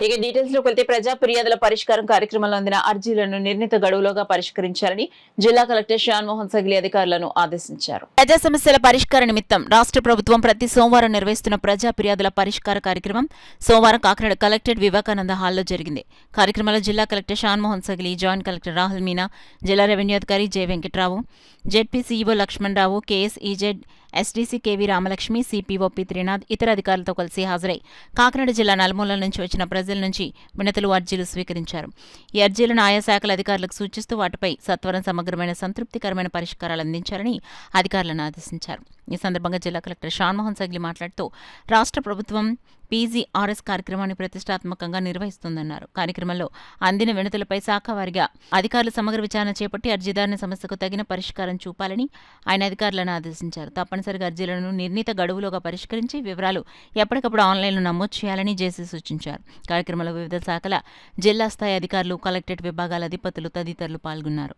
ఇక డీటెయిల్స్ లోకి వెళ్తే ప్రజా ఫిర్యాదుల పరిష్కారం కార్యక్రమంలో అందిన అర్జీలను నిర్ణీత గడువులోగా పరిష్కరించాలని జిల్లా కలెక్టర్ శ్యాన్మోహన్ సగిలి అధికారులను ఆదేశించారు. ప్రజా సమస్యల పరిష్కార నిమిత్తం రాష్ట్ర ప్రభుత్వం ప్రతి సోమవారం నిర్వహిస్తున్న ప్రజా ఫిర్యాదుల పరిష్కార కార్యక్రమం సోమవారం కాకినాడ కలెక్టరేట్ వివేకానంద హాల్లో జరిగింది. కార్యక్రమంలో జిల్లా collector Shanmohan Sagili, joint collector Rahul Meena, జిల్లా రెవెన్యూ అధికారి J Venkatrao, ZP CEO Lakshmanarao, KSEZ SDC KV Ramalakshmi, CPO P Trinath ఇతర అధికారులతో కలిసి హాజరై కాకినాడ జిల్లా నలుమూలల నుంచి వచ్చిన ప్రజల నుంచి వినతులు, అర్జీలు స్వీకరించారు. ఈ అర్జీలను ఆయా శాఖల అధికారులకు సూచిస్తూ వాటిపై సత్వరం సమగ్రమైన సంతృప్తికరమైన పరిష్కారాలు అందించాలని అధికారులను ఆదేశించారు. ఈ సందర్భంగా జిల్లా కలెక్టర్ శ్యాన్మోహన్ సగిలి మాట్లాడుతూ రాష్ట్ర ప్రభుత్వం పీజీఆర్ఎస్ కార్యక్రమాన్ని ప్రతిష్టాత్మకంగా నిర్వహిస్తుందన్నారు. కార్యక్రమంలో అందిన వినతులపై శాఖవారీగా అధికారులు సమగ్ర విచారణ చేపట్టి అర్జీదారుని సమస్యకు తగిన పరిష్కారం చూపాలని ఆయన అధికారులను ఆదేశించారు. తప్పనిసరిగా అర్జీలను నిర్ణీత గడువులోగా పరిష్కరించి వివరాలు ఎప్పటికప్పుడు ఆన్లైన్లో నమోదు చేయాలని జేసీ సూచించారు. కార్యక్రమంలో వివిధ శాఖల జిల్లా స్థాయి అధికారులు, కలెక్టరేట్ విభాగాల అధిపతులు తదితరులు పాల్గొన్నారు.